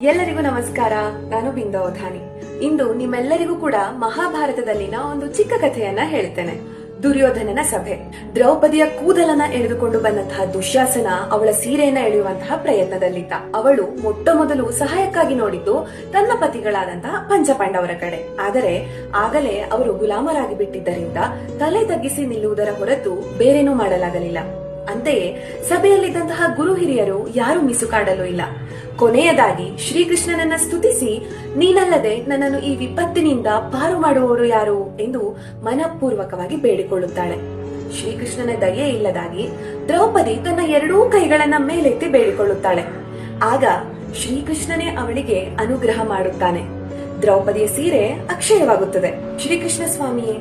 ಎಲ್ಲರಿಗೂ ನಮಸ್ಕಾರ. ನಾನು ಬಿಂದೋಧಾನಿ. ಇಂದು ನಿಮ್ಮೆಲ್ಲರಿಗೂ ಕೂಡ ಮಹಾಭಾರತದಲ್ಲಿನ ಒಂದು ಚಿಕ್ಕ ಕಥೆಯನ್ನ ಹೇಳ್ತೇನೆ. ದುರ್ಯೋಧನನ ಸಭೆ. ದ್ರೌಪದಿಯ ಕೂದಲನ್ನ ಎಳೆದುಕೊಂಡು ಬಂದಂತಹ ದುಶ್ಯಾಸನ ಅವಳ ಸೀರೆಯನ್ನ ಎಳೆಯುವಂತಹ ಪ್ರಯತ್ನದಲ್ಲಿದ್ದ. ಅವಳು ಮೊಟ್ಟ ಮೊದಲು ಸಹಾಯಕ್ಕಾಗಿ ನೋಡಿದ್ದು ತನ್ನ ಪತಿಗಳಾದಂತಹ ಪಂಚಪಾಂಡವರ ಕಡೆ. ಆದರೆ ಆಗಲೇ ಅವರು ಗುಲಾಮರಾಗಿ ಬಿಟ್ಟಿದ್ದರಿಂದ ತಲೆ ತಗ್ಗಿಸಿ ನಿಲ್ಲುವುದರ ಹೊರತು ಬೇರೇನೂ ಮಾಡಲಾಗಲಿಲ್ಲ. ಅಂತೆಯೇ ಸಭೆಯಲ್ಲಿದ್ದಂತಹ ಗುರು ಹಿರಿಯರು ಯಾರು ಮಿಸುಕಾಡಲೂ ಇಲ್ಲ. ಕೊನೆಯದಾಗಿ ಶ್ರೀಕೃಷ್ಣನನ್ನ ಸ್ತುತಿಸಿ, ನೀನಲ್ಲದೆ ನನ್ನನ್ನು ಈ ವಿಪತ್ತಿನಿಂದ ಪಾರು ಮಾಡುವವರು ಯಾರು ಎಂದು ಮನಪೂರ್ವಕವಾಗಿ ಬೇಡಿಕೊಳ್ಳುತ್ತಾಳೆ. ಶ್ರೀಕೃಷ್ಣನ ದಯೆ ಇಲ್ಲದಾಗಿ ದ್ರೌಪದಿ ತನ್ನ ಎರಡೂ ಕೈಗಳನ್ನ ಮೇಲೆತ್ತಿ ಬೇಡಿಕೊಳ್ಳುತ್ತಾಳೆ. ಆಗ ಶ್ರೀಕೃಷ್ಣನೇ ಅವಳಿಗೆ ಅನುಗ್ರಹ ಮಾಡುತ್ತಾನೆ. ದ್ರೌಪದಿಯ ಸೀರೆ ಅಕ್ಷಯವಾಗುತ್ತದೆ. ಶ್ರೀಕೃಷ್ಣ ಸ್ವಾಮಿಯೇ,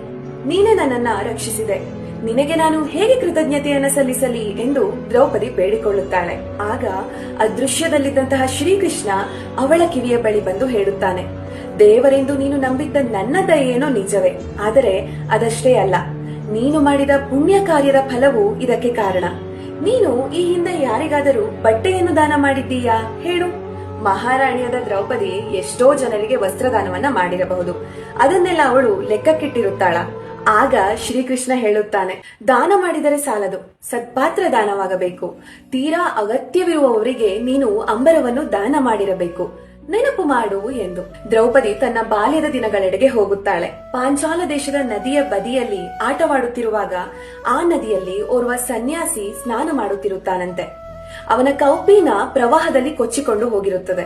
ನೀನೇ ನನ್ನನ್ನ ರಕ್ಷಿಸಿದೆ, ನಿನಗೆ ನಾನು ಹೇಗೆ ಕೃತಜ್ಞತೆಯನ್ನ ಸಲ್ಲಿಸಲಿ ಎಂದು ದ್ರೌಪದಿ ಬೇಡಿಕೊಳ್ಳುತ್ತಾಳೆ. ಆಗ ಅದೃಶ್ಯದಲ್ಲಿದ್ದಂತಹ ಶ್ರೀಕೃಷ್ಣ ಅವಳ ಕಿವಿಯ ಬಳಿ ಬಂದು ಹೇಳುತ್ತಾನೆ, ದೇವರೆಂದು ನೀನು ನಂಬಿದ್ದ ನನ್ನ ದಯೆಯೇನೋ ನಿಜವೇ, ಆದರೆ ಅದಷ್ಟೇ ಅಲ್ಲ, ನೀನು ಮಾಡಿದ ಪುಣ್ಯ ಕಾರ್ಯದ ಫಲವು ಇದಕ್ಕೆ ಕಾರಣ. ನೀನು ಈ ಹಿಂದೆ ಯಾರಿಗಾದರೂ ಬಟ್ಟೆಯನ್ನು ದಾನ ಮಾಡಿದ್ದೀಯಾ ಹೇಳು. ಮಹಾರಾಣಿಯಾದ ದ್ರೌಪದಿ ಎಷ್ಟೋ ಜನರಿಗೆ ವಸ್ತ್ರದಾನವನ್ನ ಮಾಡಿರಬಹುದು. ಅದನ್ನೆಲ್ಲ ಅವಳು ಲೆಕ್ಕಕ್ಕಿಟ್ಟಿರುತ್ತಾಳ. ಆಗ ಶ್ರೀಕೃಷ್ಣ ಹೇಳುತ್ತಾನೆ, ದಾನ ಮಾಡಿದರೆ ಸಾಲದು, ಸತ್ಪಾತ್ರ ದಾನವಾಗಬೇಕು. ತೀರಾ ಅಗತ್ಯವಿರುವವರಿಗೆ ನೀನು ಅಂಬರವನ್ನು ದಾನ ಮಾಡಿರಬೇಕು, ನೆನಪು ಮಾಡು ಎಂದು. ದ್ರೌಪದಿ ತನ್ನ ಬಾಲ್ಯದ ದಿನಗಳೆಡೆಗೆ ಹೋಗುತ್ತಾಳೆ. ಪಾಂಚಾಲ ದೇಶದ ನದಿಯ ಬದಿಯಲ್ಲಿ ಆಟವಾಡುತ್ತಿರುವಾಗ ಆ ನದಿಯಲ್ಲಿ ಓರ್ವ ಸನ್ಯಾಸಿ ಸ್ನಾನ ಮಾಡುತ್ತಿರುತ್ತಾನಂತೆ. ಅವನ ಕೌಪೀನ ಪ್ರವಾಹದಲ್ಲಿ ಕೊಚ್ಚಿಕೊಂಡು ಹೋಗಿರುತ್ತದೆ.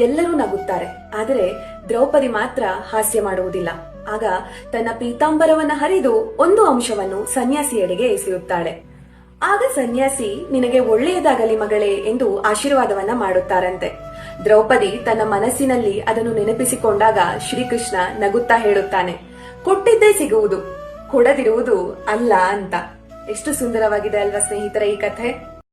ಎಲ್ಲರೂ ನಗುತ್ತಾರೆ, ಆದರೆ ದ್ರೌಪದಿ ಮಾತ್ರ ಹಾಸ್ಯ ಮಾಡುವುದಿಲ್ಲ. ಆಗ ತನ್ನ ಪೀತಾಂಬರವನ್ನ ಹರಿದು ಒಂದು ಅಂಶವನ್ನು ಸನ್ಯಾಸಿಯೆಡೆಗೆ ಎಸೆಯುತ್ತಾಳೆ. ಆಗ ಸನ್ಯಾಸಿ, ನಿನಗೆ ಒಳ್ಳೆಯದಾಗಲಿ ಮಗಳೇ ಎಂದು ಆಶೀರ್ವಾದವನ್ನ ಮಾಡುತ್ತಾರಂತೆ. ದ್ರೌಪದಿ ತನ್ನ ಮನಸ್ಸಿನಲ್ಲಿ ಅದನ್ನು ನೆನಪಿಸಿಕೊಂಡಾಗ ಶ್ರೀಕೃಷ್ಣ ನಗುತ್ತಾ ಹೇಳುತ್ತಾನೆ, ಕೊಟ್ಟಿದ್ದೇ ಸಿಗುವುದು, ಕೊಡದಿರುವುದು ಅಲ್ಲ ಅಂತ. ಎಷ್ಟು ಸುಂದರವಾಗಿದೆ ಅಲ್ವಾ ಸ್ನೇಹಿತರೆ ಈ ಕಥೆ.